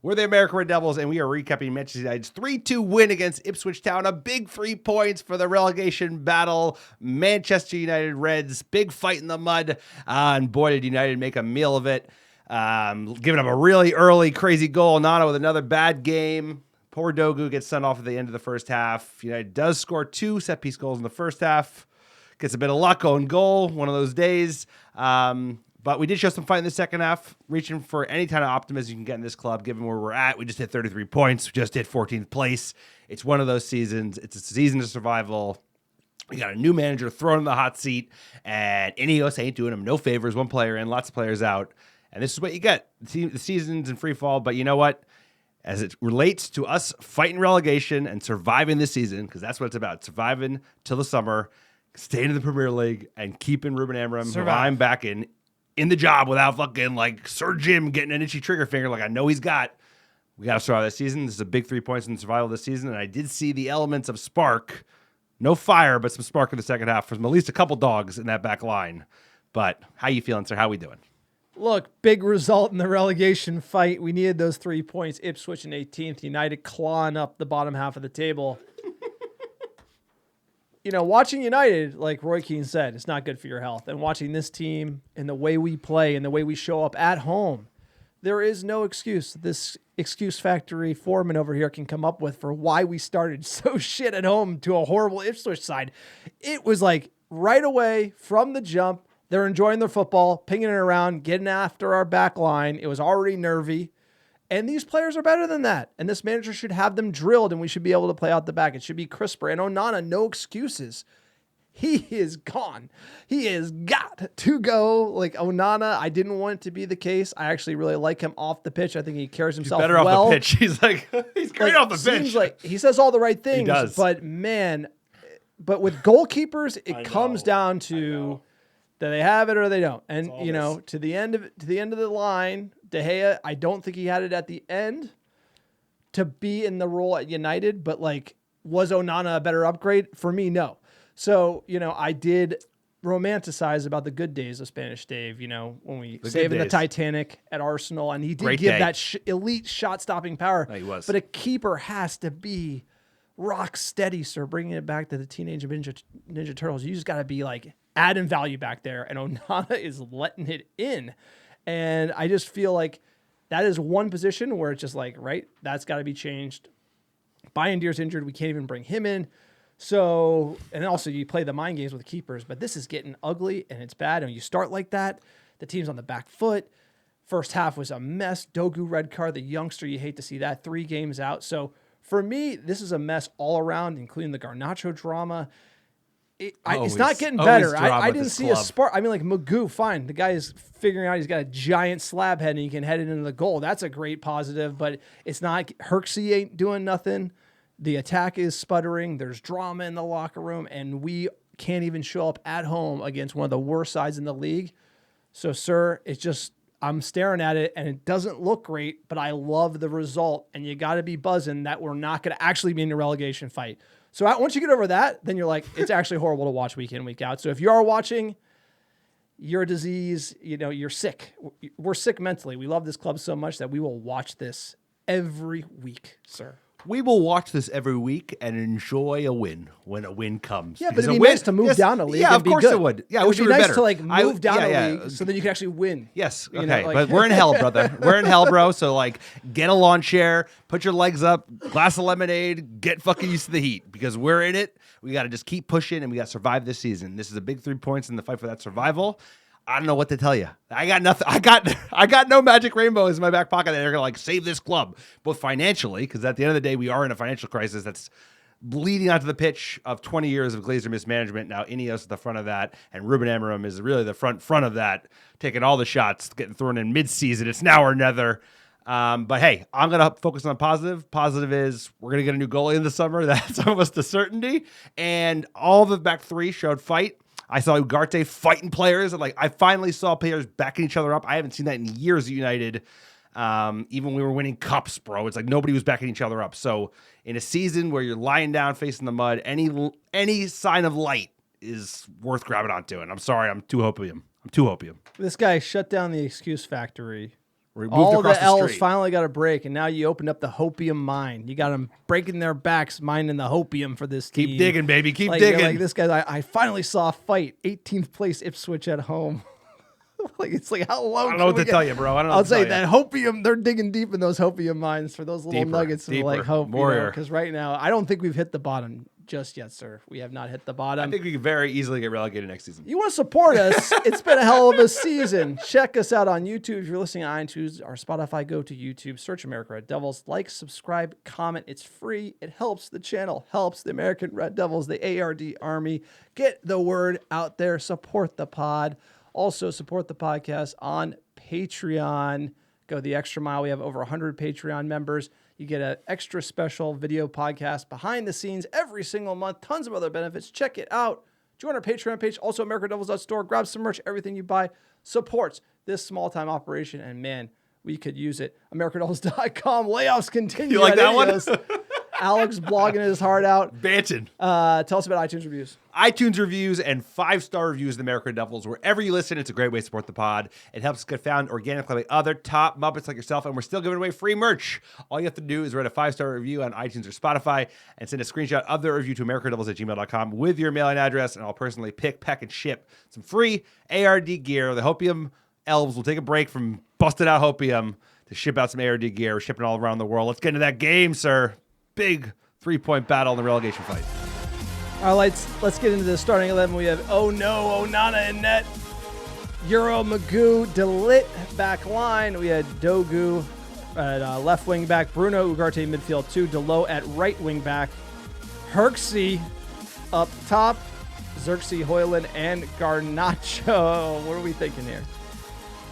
We're the American Red Devils, and we are recapping Manchester United's 3-2 win against Ipswich Town. A big 3 points for the relegation battle. Manchester United Reds, big fight in the mud. And boy, did United make a meal of it. Giving up a really early, crazy goal. Nana with another bad game. Poor Dorgu gets sent off at the end of the first half. United does score 2 set-piece goals in the first half. Gets a bit of luck on goal, one of those days. But we did show some fight in the second half, reaching for any kind of optimism you can get in this club, given where we're at. We just hit 33 points. We just hit 14th place. It's one of those seasons. It's a season of survival. We got a new manager thrown in the hot seat, and Ineos ain't doing him no favors. One player in, lots of players out. And this is what you get. The season's in free fall, but you know what? As it relates to us fighting relegation and surviving this season, because that's what it's about, surviving till the summer, staying in the Premier League, and keeping Ruben Amorim, who I'm back in the job without fucking like Sir Jim getting an itchy trigger finger like I know he's got. We got to survive this season. This is a big 3 points in survival this season, and I did see the elements of spark. No fire, but some spark in the second half from at least a couple dogs in that back line. But how you feeling, sir? How we doing? Look, big result in the relegation fight. We needed those 3 points. Ipswich in 18th. United clawing up the bottom half of the table. You know, watching United, like Roy Keane said, it's not good for your health. And watching this team and the way we play and the way we show up at home, there is no excuse this excuse factory foreman over here can come up with for why we started so shit at home to a horrible Ipswich side. It was like right away from the jump, they're enjoying their football, pinging it around, getting after our back line. It was already nervy. And these players are better than that. And this manager should have them drilled, and we should be able to play out the back. It should be crisper. And Onana, no excuses. He is gone. He has got to go. Like Onana, I didn't want it to be the case. I actually really like him off the pitch. I think he carries himself better well. Off the pitch. He's like, he's great off the pitch. Seems like he says all the right things. He does. But man, with goalkeepers, it comes down to do they have it or they don't. And you know, to the end of the line, De Gea, I don't think he had it at the end to be in the role at United, but like, was Onana a better upgrade? For me, no. So, you know, I did romanticize about the good days of Spanish Dave, you know, when we saving the Titanic at Arsenal, and he did give that elite shot-stopping power. No, he was. But a keeper has to be rock steady, sir. Bringing it back to the Teenage Ninja Turtles, you just got to be like adding value back there, and Onana is letting it in. And I just feel like that is one position where it's just like, right, that's got to be changed. Bayandier's injured. We can't even bring him in. So, and also you play the mind games with keepers, but this is getting ugly and it's bad. And you start like that, the team's on the back foot. First half was a mess. Dorgu red card, the youngster, you hate to see that. 3 games out. So for me, this is a mess all around, including the Garnacho drama. It's not getting better. I didn't see a spark. I mean, like Magoo, fine. The guy is figuring out he's got a giant slab head and he can head it into the goal. That's a great positive, but it's not. Herxey ain't doing nothing. The attack is sputtering. There's drama in the locker room, and we can't even show up at home against one of the worst sides in the league. So, sir, it's just I'm staring at it, and it doesn't look great, but I love the result, and you got to be buzzing that we're not going to actually be in a relegation fight. So once you get over that, then you're like, it's actually horrible to watch week in, week out. So if you are watching, you're a disease, you know, you're sick. We're sick mentally. We love this club so much that we will watch this every week, sir. We will watch this every week and enjoy a win when a win comes. Yeah, but it'd be nice to move down a league. Yeah, and of be course good. it would. Yeah, it would be nice better. to like move down a league so that you can actually win. Yes, okay, you know, like, but we're in hell, brother. We're in hell, bro. So like, get a lawn chair, put your legs up, glass of lemonade, get fucking used to the heat because we're in it. We got to just keep pushing and we got to survive this season. This is a big 3 points in the fight for that survival. I don't know what to tell you. I got nothing. I got no magic rainbows in my back pocket that are gonna like save this club, both financially, because at the end of the day, we are in a financial crisis that's bleeding onto the pitch of 20 years of Glazer mismanagement. Now Ineos is the front of that, and Ruben Amorim is really the front of that, taking all the shots, getting thrown in mid-season. It's now or never. But hey, I'm gonna focus on positive. Positive is we're gonna get a new goalie in the summer. That's almost a certainty. And all the back 3 showed fight. I saw Ugarte fighting players, and like I finally saw players backing each other up. I haven't seen that in years at United. Even when we were winning cups, bro, it's like nobody was backing each other up. So in a season where you're lying down facing the mud, any sign of light is worth grabbing onto. And I'm sorry, I'm too hopium. This guy shut down the excuse factory We moved All across the L's street. finally got a break, and now you opened up the hopium mine. You got them breaking their backs, mining the hopium for this team. Keep digging, baby. Keep Like, digging. Like this guy, I finally saw a fight. 18th place Ipswich at home. It's like how low? I don't know what to tell you, bro. I don't know. I'll say that hopium. They're digging deep in those hopium mines for those little Deeper, nuggets of like hope. more. Because right now, I don't think we've hit the bottom just yet, sir. We have not hit the bottom. I think we could very easily get relegated next season. You want to support us? It's been a hell of a season. Check us out on YouTube. If you're listening on iTunes or Spotify, go to YouTube, search American Red Devils, like, subscribe, comment. It's free. It helps the channel, helps the American Red Devils, the ARD Army. Get the word out there. Support the pod. Also support the podcast on Patreon. Go the extra mile. We have over 100 Patreon members. You get an extra special video podcast behind the scenes every single month. Tons of other benefits. Check it out. Join our Patreon page. Also, americanreddevils.store. Grab some merch. Everything you buy supports this small-time operation. And, man, we could use it. americanreddevils.com. Layoffs continue. You like that one? Alex blogging his heart out. Banton. Tell us about iTunes reviews. iTunes reviews and 5-star reviews of the American Devils. Wherever you listen, it's a great way to support the pod. It helps us get found organically by other top Muppets like yourself, and we're still giving away free merch. All you have to do is write a 5-star review on iTunes or Spotify and send a screenshot of the review to americanrevils@gmail.com with your mailing address, and I'll personally pick, pack, and ship some free ARD gear. The Hopium elves will take a break from busted out Hopium to ship out some ARD gear. We're shipping all around the world. Let's get into that game, sir. Big 3-point battle in the relegation fight. All right, let's get into the starting 11. We have Onana in net, Euro, Magoo, Delit back line. We had Dorgu at left wing back, Bruno Ugarte midfield 2, Delo at right wing back, Herxey up top, Xerxes, Hoyland, and Garnacho. What are we thinking here?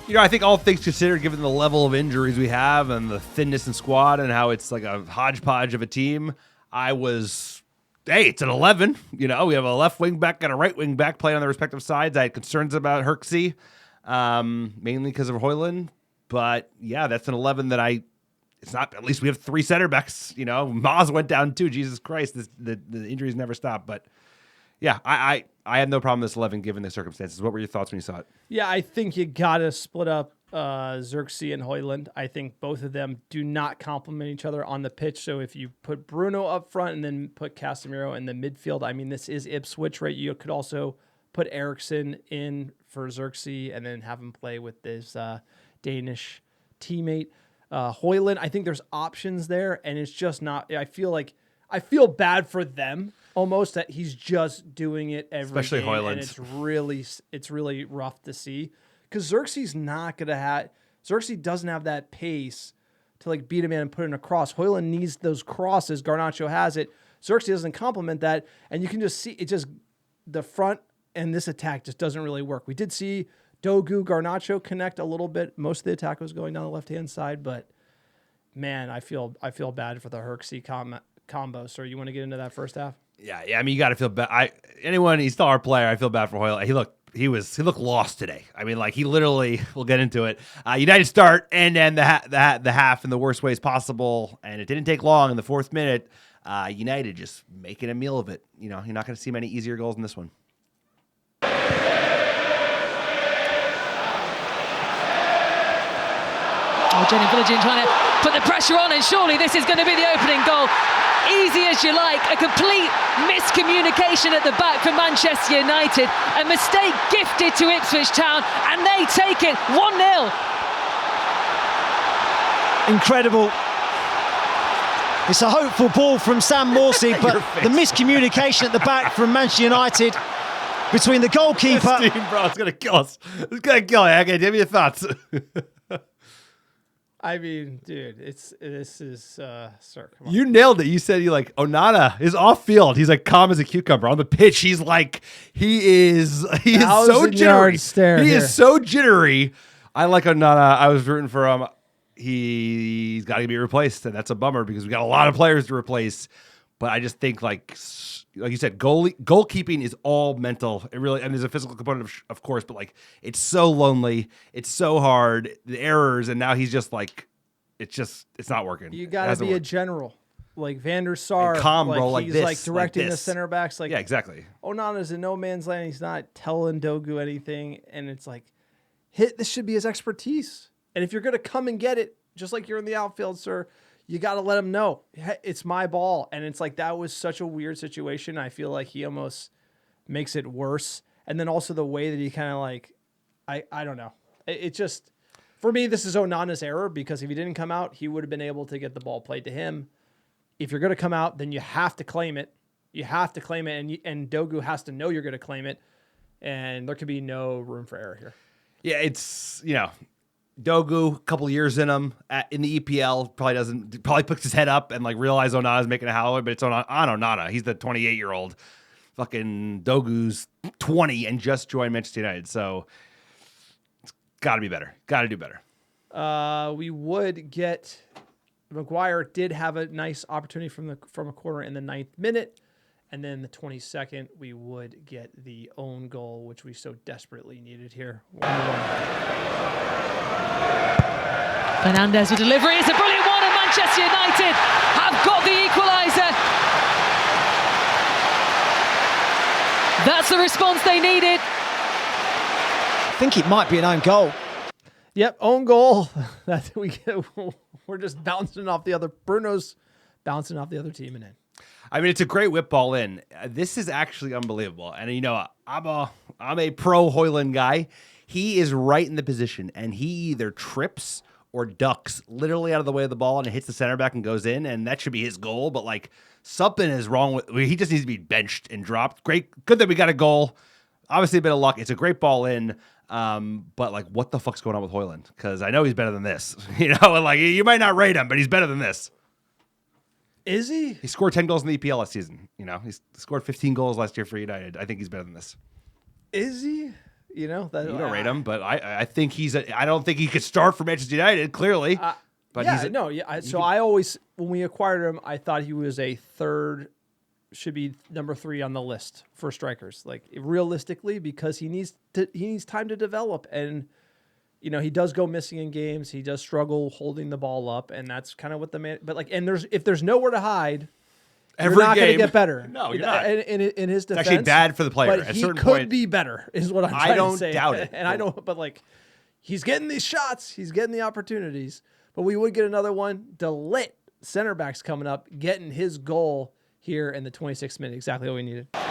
You know, I think all things considered, given the level of injuries we have and the thinness in squad and how it's like a hodgepodge of a team, it's an 11. You know, we have a left wing back and a right wing back playing on their respective sides. I had concerns about Herxey, mainly because of Hoyland. But yeah, that's an 11 that it's not, at least we have 3 center backs. You know, Maz went down too. Jesus Christ, the injuries never stop. But yeah, I had no problem with this 11 given the circumstances. What were your thoughts when you saw it? Yeah, I think you got to split up Xerxes and Hoyland. I think both of them do not complement each other on the pitch. So if you put Bruno up front and then put Casemiro in the midfield, I mean, this is Ipswich, right? You could also put Eriksson in for Xerxes and then have him play with this Danish teammate. Hoyland, I think there's options there, and it's just not. I feel bad for them almost that he's just doing it every Especially game, Hoyland. and it's really rough to see because Xerxes doesn't have that pace to like beat a man and put it across. Hoyland needs those crosses. Garnacho has it. Xerxes doesn't complement that, and you can just see it. Just the front and this attack just doesn't really work. We did see Dorgu Garnacho connect a little bit. Most of the attack was going down the left hand side, but man, I feel bad for the Herxey combo. So you want to get into that first half? Yeah. I mean, you got to feel bad. He's still our player. I feel bad for Hoyle. He looked lost today. I mean, like he literally. We'll get into it. United start and then the half in the worst ways possible, and it didn't take long in the 4th minute. United just making a meal of it. You know, you're not going to see many easier goals in this one. Jenny Villagin trying to put the pressure on, and surely this is going to be the opening goal. Easy as you like, a complete miscommunication at the back for Manchester United. A mistake gifted to Ipswich Town, and they take it 1-0. Incredible. It's a hopeful ball from Sam Morsey, but the miscommunication at the back from Manchester United between the goalkeeper. This team, bro, it's going to kill us. It's going to kill you. Okay, give me your thoughts. I mean, dude, sir, come on. You nailed it. You said Onana is off field. He's like calm as a cucumber. On the pitch, he's like, he is so jittery. He is so jittery. I like Onana. I was rooting for him. He's got to be replaced, and that's a bummer because we got a lot of players to replace. But I just think, like you said, goalkeeping is all mental. It really, and there's a physical component, of course, but like it's so lonely, it's so hard, the errors, and now he's just like, it's not working. You got to be a general, like Van der Sar, and calm, bro, like he's this, like directing like the center backs. Like, yeah, exactly. Onana's in no man's land. He's not telling Dorgu anything, and it's like, this should be his expertise. And if you're going to come and get it, just like you're in the outfield, sir, you got to let him know, hey, it's my ball. And it's like, that was such a weird situation. I feel like he almost makes it worse. And then also the way that he kind of like, I don't know. It just, for me, this is Onana's error, because if he didn't come out, he would have been able to get the ball played to him. If you're going to come out, then you have to claim it. You have to claim it, and Dorgu has to know you're going to claim it, and there could be no room for error here. Yeah, it's, Dorgu, a couple years in him in the EPL, probably puts his head up and like realize Onana's making a howl, but it's on Onana. He's the 28-year-old. Fucking Dogu's 20 and just joined Manchester United, so it's got to be better. Got to do better. We would get Maguire did have a nice opportunity from a corner in the 9th minute, and then the 22nd we would get the own goal, which we so desperately needed here. 1-1. Fernandes with delivery. It's a brilliant one, and Manchester United have got the equaliser. That's the response they needed. I think it might be an own goal. Yep, own goal. That we're just bouncing off the other. Bruno's bouncing off the other team and in. I mean, it's a great whip ball in. This is actually unbelievable. And I'm a pro Højlund guy. He is right in the position, and he either trips or ducks literally out of the way of the ball, and it hits the center back and goes in, and that should be his goal. But like, something is wrong with. He just needs to be benched and dropped. Great, good that we got a goal. Obviously, a bit of luck. It's a great ball in. But like, what the fuck's going on with Højlund? Because I know he's better than this. And like, you might not rate him, but he's better than this. Is he? He scored 10 goals in the EPL last season. He's scored 15 goals last year for United. I think he's better than this. Is he? You don't rate him, but I think I don't think he could start for Manchester United, clearly. But So I always, when we acquired him, I thought he was a third, should be number 3 on the list for strikers. Like, realistically, because he needs time to develop, and he does go missing in games. He does struggle holding the ball up, and that's kind of what the man. But like, and if there's nowhere to hide, you're not going to get better. No, you're not. In his defense, it's actually bad for the player. But he could be better, is what I'm trying to say. I don't doubt it. And I don't. But like, he's getting these shots. He's getting the opportunities. But we would get another one. DeLitt, center back's coming up, getting his goal here in the 26th minute. Exactly what we needed. On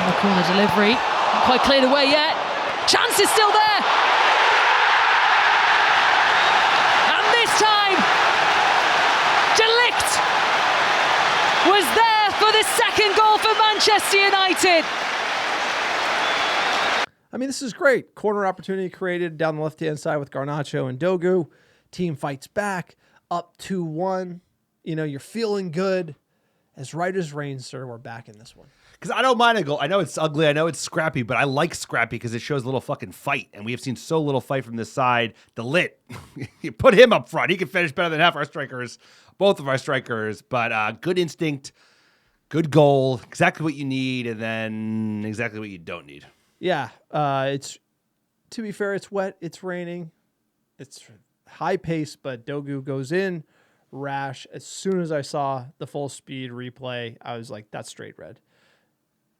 the corner delivery. Not quite cleared away yet. Chance is still there. And this time, DeLitt was there for the second goal for Manchester United. I mean, this is great. Corner opportunity created down the left-hand side with Garnacho and Dorgu. Team fights back, up 2-1. You're feeling good. As right as rain, sir, we're back in this one. Because I don't mind a goal. I know it's ugly. I know it's scrappy, but I like scrappy because it shows a little fucking fight. And we have seen so little fight from this side. DeLitt, you put him up front. He can finish better than half our strikers, both of our strikers. But good instinct, good goal, exactly what you need, and then exactly what you don't need. Yeah, it's, to be fair, it's wet, it's raining, it's high pace, but Dorgu goes in, rash. As soon as I saw the full speed replay, I was like, that's straight red.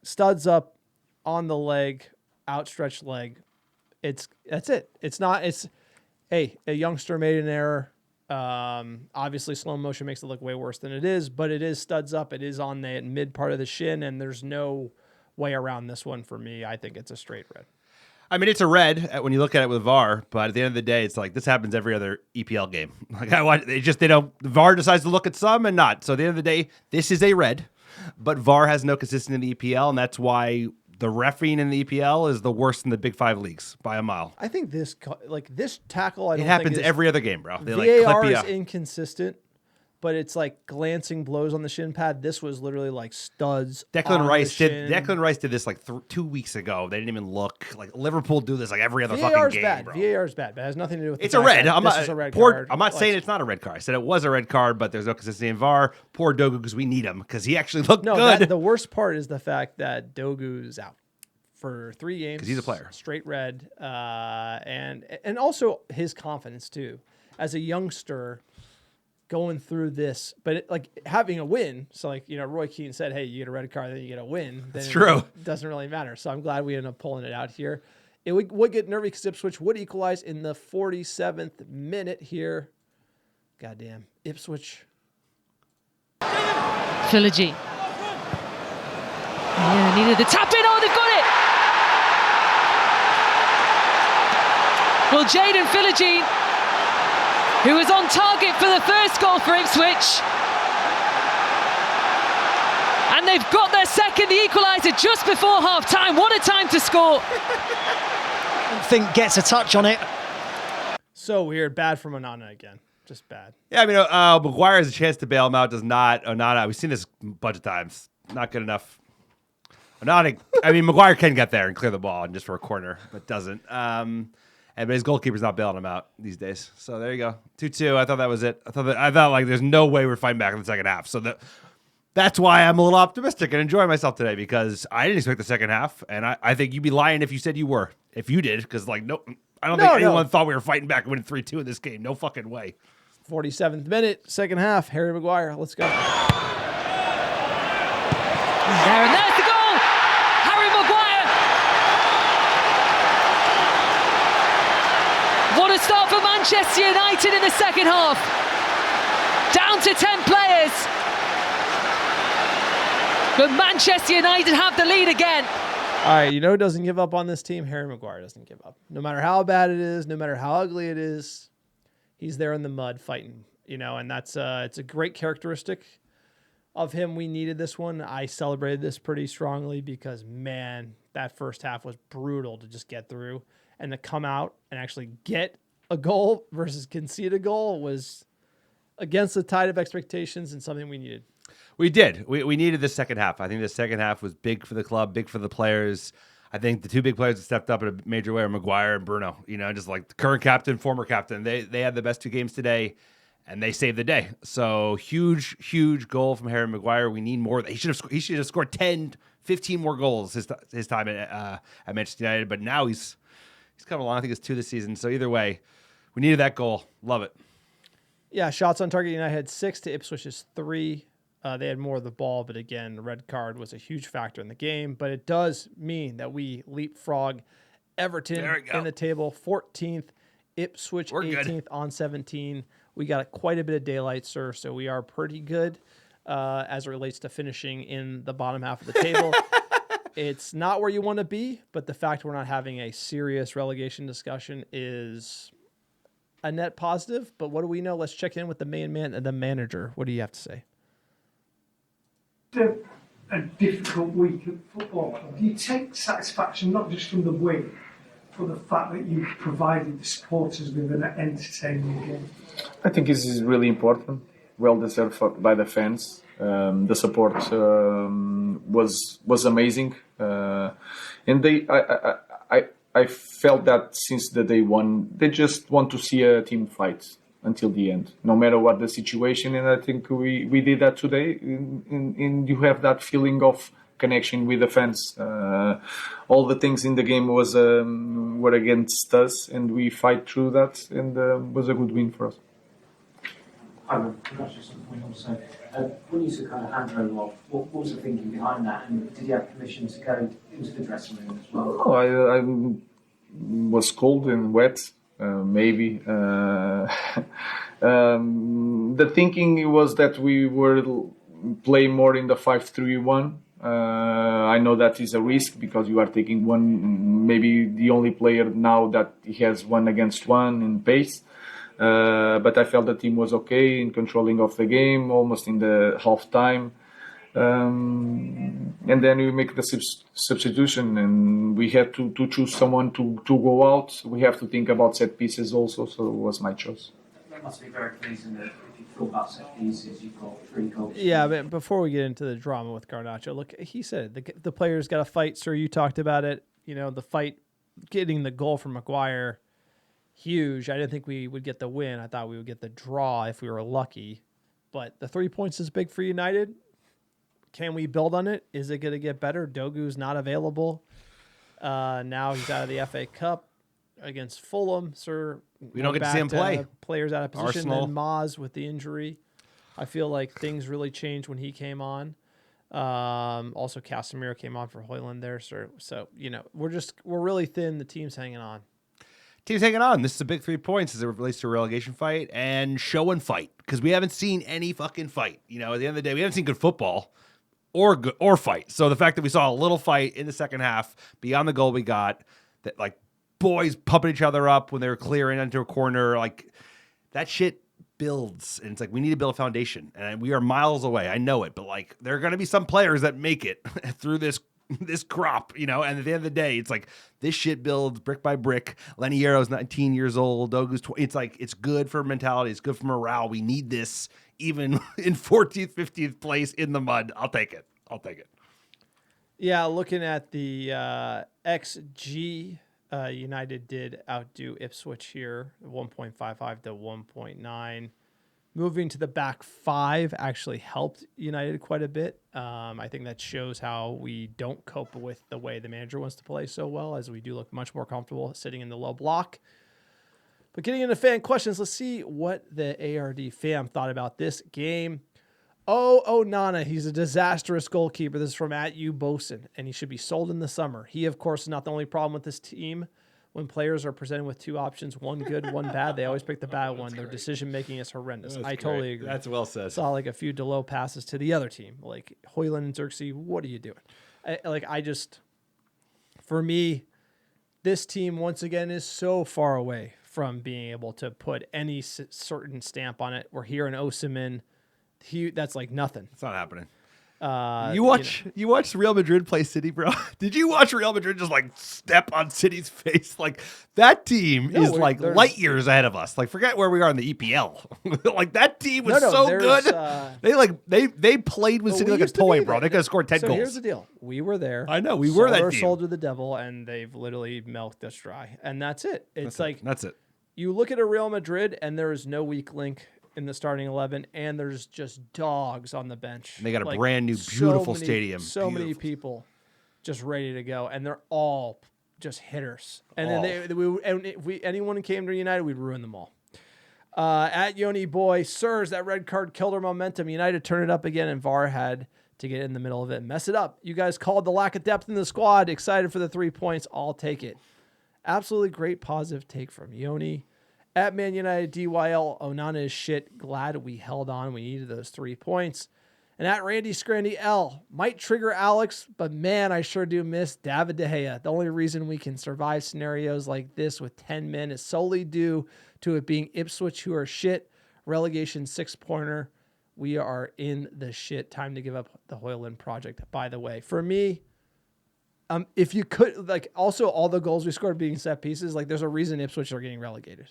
Studs up on the leg, outstretched leg. That's it. A youngster made an error. Obviously slow motion makes it look way worse than it is, but it is studs up. It is on the mid part of the shin, and there's no way around this one for me. I think it's a straight red. I mean, it's a red when you look at it with VAR, but at the end of the day, it's like this happens every other EPL game. Like VAR decides to look at some and not. So at the end of the day, this is a red, but VAR has no consistency in the EPL, and that's why the refereeing in the EPL is the worst in the Big 5 leagues by a mile. I think this tackle, it happens every other game, bro. They VAR clip you is inconsistent, but it's like glancing blows on the shin pad. This was literally like studs. Declan Rice did this like 2 weeks ago. They didn't even look. Like Liverpool do this like every other fucking game, bad. bro. VAR's bad, but it has nothing to do with it's a red. I'm not saying it's not a red card. I said it was a red card, but there's no consistency in VAR. Poor Dorgu, because we need him because he actually looked good. The worst part is the fact that Dorgu's out for 3 games because he's a player. Straight red, and also his confidence too as a youngster. Going through this, but having a win. So Roy Keane said, hey, you get a red card, then you get a win. Then That's true. It doesn't really matter. So I'm glad we ended up pulling it out here. It would get nervy because Ipswich would equalize in the 47th minute here. Goddamn, Ipswich. Trilogy. Yeah, needed the tap in. Oh, they've got it. Well, Jaden Philogene, who was on target for the first goal for Ipswich, and they've got their second equaliser just before half-time. What a time to score. I think gets a touch on it. So weird. Bad from Onana again. Just bad. Yeah, I mean, Maguire has a chance to bail him out. Does not. Onana, we've seen this a bunch of times. Not good enough. Onana, I mean, Maguire can get there and clear the ball and just for a corner, but doesn't. But his goalkeeper's not bailing him out these days. So there you go. 2-2. I thought that was it. I thought like there's no way we're fighting back in the second half. So that's why I'm a little optimistic and enjoying myself today, because I didn't expect the second half, and I think you'd be lying if you said you were. If you did, because like no, I don't think anyone thought we were fighting back and winning 3-2 in this game. No fucking way. 47th minute, second half. Harry Maguire. Let's go. There, and there's the goal. Harry Maguire. What a start for Manchester United in the second half. Down to 10 players. But Manchester United have the lead again. All right, you know who doesn't give up on this team? Harry Maguire doesn't give up. No matter how bad it is, no matter how ugly it is, he's there in the mud fighting, and that's it's a great characteristic of him. We needed this one. I celebrated this pretty strongly because, man, that first half was brutal to just get through, and to come out and actually get a goal versus concede a goal was against the tide of expectations and something we needed. We did. We needed the second half. I think the second half was big for the club, big for the players. I think the two big players that stepped up in a major way are Maguire and Bruno. Just like the current captain, former captain. They had the best two games today, and they saved the day. So huge goal from Harry Maguire. We need more. He should have scored 10, 15 more goals his time at Manchester United. But now he's come along. I think it's 2 this season. So either way, we needed that goal. Love it. Yeah, shots on target. United had 6 to Ipswich's 3. They had more of the ball, but again, the red card was a huge factor in the game. But it does mean that we leapfrog Everton in the table, 14th, Ipswich 18th on 17. We got quite a bit of daylight, sir, so we are pretty good as it relates to finishing in the bottom half of the table. It's not where you want to be, but the fact we're not having a serious relegation discussion is a net positive. But what do we know? Let's check in with the main man and the manager. What do you have to say? A difficult week of football. Do you take satisfaction not just from the win, but the fact that you provided the supporters with an entertaining game? I think this is really important. Well deserved by the fans. The support was amazing, and I felt that since the day one, they just want to see a team fight until the end, no matter what the situation. And I think we did that today. And you have that feeling of connection with the fans. All the things in the game were against us, and we fight through that, and was a good win for us. Congratulations on the win also. When you took kind of handover, what was the thinking behind that? And did you have permission to go into the dressing room as well? Oh, I was cold and wet. Maybe the thinking was that we were play more in the 5-3-1. I know that is a risk because you are taking one, maybe the only player now that he has 1-against-1 in pace. But I felt the team was okay in controlling of the game, almost in the half time. And then we make the substitution, and we had to choose someone to go out. We have to think about set pieces also, so it was my choice. That must be very pleasing that if you thought about set pieces, you've got 3 goals. Yeah, but before we get into the drama with Garnacho, look, he said the players got to fight, sir. You talked about it. The fight, getting the goal from Maguire, huge. I didn't think we would get the win. I thought we would get the draw if we were lucky. But the 3 points is big for United. Can we build on it? Is it going to get better? Dogu's not available. Now he's out of the FA Cup against Fulham. Sir, we don't get to see him play. Players out of position. Arsenal. And Maz with the injury. I feel like things really changed when he came on. Also, Casemiro came on for Højlund there. So we're really thin. The team's hanging on. Team's hanging on. This is a big 3 points as it relates to a relegation fight and show and fight, because we haven't seen any fucking fight. At the end of the day, we haven't seen good football or fight. So the fact that we saw a little fight in the second half beyond the goal we got, that like boys pumping each other up when they were clearing into a corner, like that shit builds. And it's like, we need to build a foundation, and we are miles away. I know it, but like there are going to be some players that make it through this crop, and at the end of the day, it's like this shit builds brick by brick. Lenniero's 19 years old. Dorgu's 20. It's like, it's good for mentality. It's good for morale. We need this even in 14th, 15th place in the mud. I'll take it. Yeah, looking at the XG, United did outdo Ipswich here, 1.55 to 1.9. Moving to the back five actually helped United quite a bit. I think that shows how we don't cope with the way the manager wants to play so well, as we do look much more comfortable sitting in the low block. But getting into fan questions, let's see what the ARD fam thought about this game. Nana, he's a disastrous goalkeeper. This is from @UBosun, and he should be sold in the summer. He, of course, is not the only problem with this team. When players are presented with two options, one good, one bad, they always pick the bad one. Their decision-making is horrendous. I totally agree. That's well said. Saw like a few Delo passes to the other team. Like, Højlund and Xerxes, what are you doing? For me, this team, once again, is so far away from being able to put any certain stamp on it. We're here in Osimhen. That's like nothing. It's not happening. You watch Real Madrid play City, bro? Did you watch Real Madrid just like step on City's face? Like, that team is like light years ahead of us. Like, forget where we are in the EPL. Like, that team was good. They played with City like a toy, bro. They could have scored 10 goals. Here's the deal. We were there. I know. We were that team. Sold to the devil, and they've literally milked us dry. And that's it. That's it. You look at a Real Madrid, and there is no weak link in the starting 11, and there's just dogs on the bench. And they got a brand new, beautiful stadium. Many people just ready to go, and they're all just hitters. And then if anyone came to United, we'd ruin them all. At Yoni Boy, sirs, that red card killed our momentum. United turned it up again, and VAR had to get in the middle of it and mess it up. You guys called the lack of depth in the squad. Excited for the 3 points. I'll take it. Absolutely great positive take from Yoni. At Man United DYL, Onana is shit. Glad we held on. We needed those 3 points. And at Randy Scrandy L, might trigger Alex, but man, I sure do miss David De Gea. The only reason we can survive scenarios like this with 10 men is solely due to it being Ipswich, who are shit. Relegation 6-pointer. We are in the shit. Time to give up the Højlund project, by the way. For me, if you could, like, also all the goals we scored being set pieces, like, there's a reason Ipswich are getting relegated.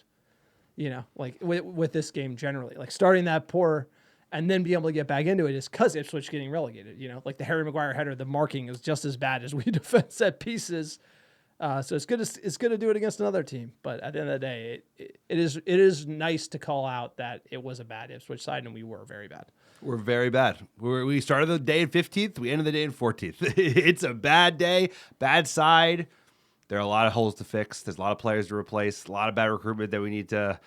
Like with this game generally, like starting that poor and then being able to get back into it is because Ipswich getting relegated. Like the Harry Maguire header, the marking is just as bad as we defend set pieces. So it's good to do it against another team. But at the end of the day, it is nice to call out that it was a bad Ipswich side, and we were very bad. We're very bad. We started the day in 15th. We ended the day in 14th. It's a bad day, bad side. There are a lot of holes to fix. There's a lot of players to replace, a lot of bad recruitment that we need to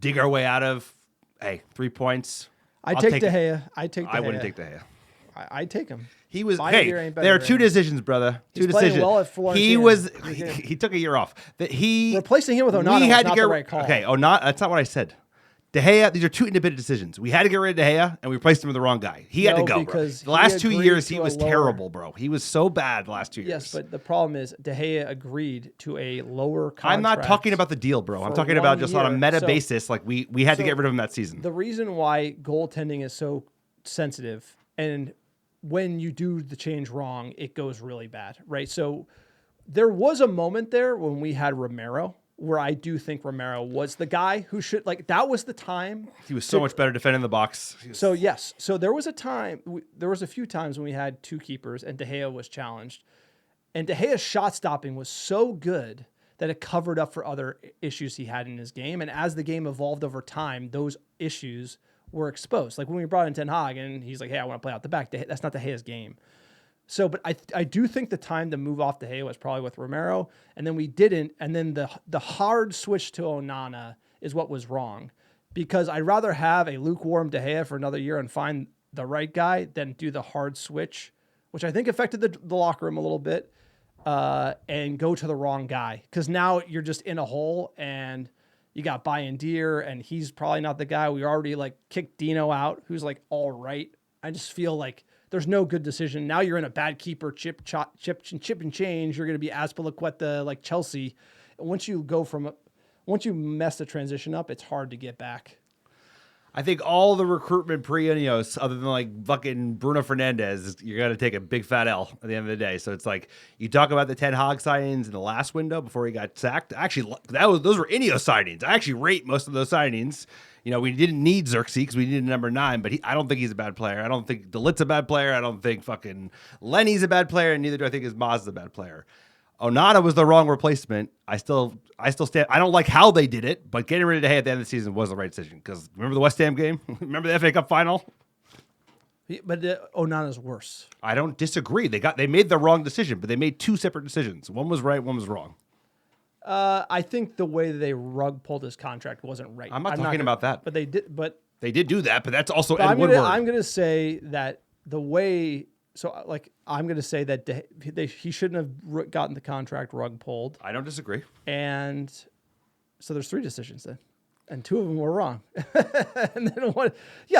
dig our way out of. Hey, 3 points. I take De Gea. I wouldn't take De Gea. I take him. He was there are two decisions, brother. Two decisions. Well at Florence. He took a year off. Replacing him with Onana was not the right call. Okay, that's not what I said. De Gea, these are two independent decisions. We had to get rid of De Gea, and we replaced him with the wrong guy. He had to go, bro. The last 2 years, he was terrible, bro. He was so bad the last 2 years. Yes, but the problem is De Gea agreed to a lower contract. I'm not talking about the deal, bro. I'm talking about just on a meta basis. Like, we had to get rid of him that season. The reason why goaltending is so sensitive, and when you do the change wrong, it goes really bad, right? So there was a moment there when we had Romero, where I do think Romero was the guy who should, like, that was the time. He was so much better defending the box. So, yes. So there was a few times when we had two keepers and De Gea was challenged. And De Gea's shot stopping was so good that it covered up for other issues he had in his game. And as the game evolved over time, those issues were exposed. Like when we brought in Ten Hag and he's like, hey, I want to play out the back. That's not De Gea's game. So, but I do think the time to move off De Gea was probably with Romero, and then we didn't, and then the hard switch to Onana is what was wrong, because I'd rather have a lukewarm De Gea for another year and find the right guy, then do the hard switch, which I think affected the locker room a little bit, and go to the wrong guy. Because now you're just in a hole, and you got Bayern Deer, and he's probably not the guy. We already like kicked Dino out, who's like all right. I just feel like there's no good decision. Now you're in a bad keeper, chip and change. You're going to be Azpilicueta like Chelsea. Once you mess the transition up, it's hard to get back. I think all the recruitment pre-Ineos, other than like fucking Bruno Fernandes, you're going to take a big fat L at the end of the day. So it's like, you talk about the Ten Hag signings in the last window before he got sacked. Actually, those were Ineos signings. I actually rate most of those signings. You know, we didn't need Xerxes because we needed number 9, but I don't think he's a bad player. I don't think DeLitte's a bad player. I don't think fucking Lenny's a bad player, and neither do I think his Maz is a bad player. Onana was the wrong replacement. I still stand. I don't like how they did it, but getting rid of De Gea at the end of the season was the right decision. Because remember the West Ham game? Remember the FA Cup final? But Onana's worse. I don't disagree. They made the wrong decision, but they made 2 separate decisions. One was right, one was wrong. I think the way they rug pulled his contract wasn't right. I'm not talking about that. But they did. But they did do that. But that's also Ed Woodward. I'm going to say that the way. So, like, I'm going to say that he shouldn't have gotten the contract rug pulled. I don't disagree. And so there's 3 decisions then, and 2 of them were wrong. And then one,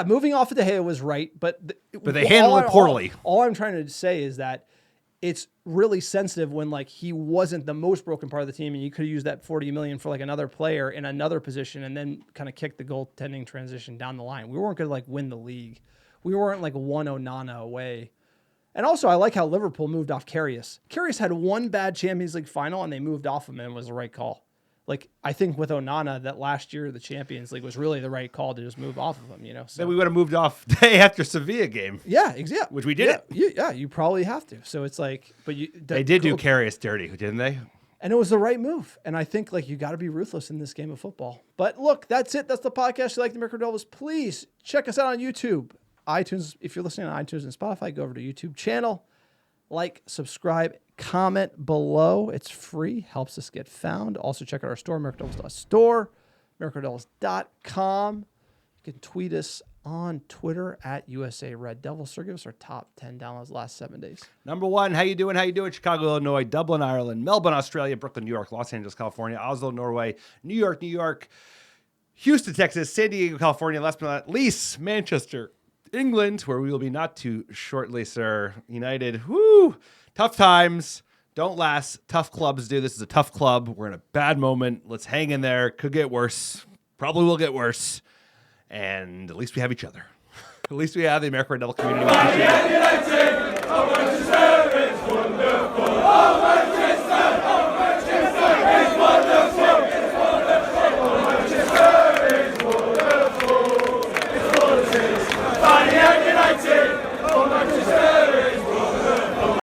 moving off of De Gea was right, but they handled it poorly. All I'm trying to say is that it's really sensitive when like he wasn't the most broken part of the team, and you could have used that $40 million for like another player in another position, and then kind of kick the goaltending transition down the line. We weren't going to like win the league. We weren't like one Onana away. And also, I like how Liverpool moved off Karius. Karius had 1 bad Champions League final, and they moved off him, and it was the right call. Like, I think with Onana, that last year, the Champions League was really the right call to just move off of him, you know? So. Then we would have moved off day after Sevilla game. Yeah, exactly. Which we did. Yeah, you probably have to. So it's like, but they did do Karius dirty, didn't they? And it was the right move. And I think, like, you got to be ruthless in this game of football. But look, that's it. That's the podcast. You like the American Reddevils, please check us out on YouTube. iTunes, if you're listening on iTunes and Spotify, go over to YouTube channel. Like, subscribe, comment below. It's free, helps us get found. Also, check out our store, americanreddevils.store, americanreddevils.com. You can tweet us on Twitter at USA Red Devils. Sir, give us our top 10 downloads last 7 days. Number 1, how you doing? How you doing? Chicago, Illinois, Dublin, Ireland, Melbourne, Australia, Brooklyn, New York, Los Angeles, California, Oslo, Norway, New York, Houston, Texas, San Diego, California, last but not least, Manchester, England, where we will be not too shortly, sir. United, whoo, tough times, don't last. Tough clubs do. This is a tough club. We're in a bad moment. Let's hang in there. Could get worse. Probably will get worse. And at least we have each other. At least we have the American Red Devil community. We appreciate it.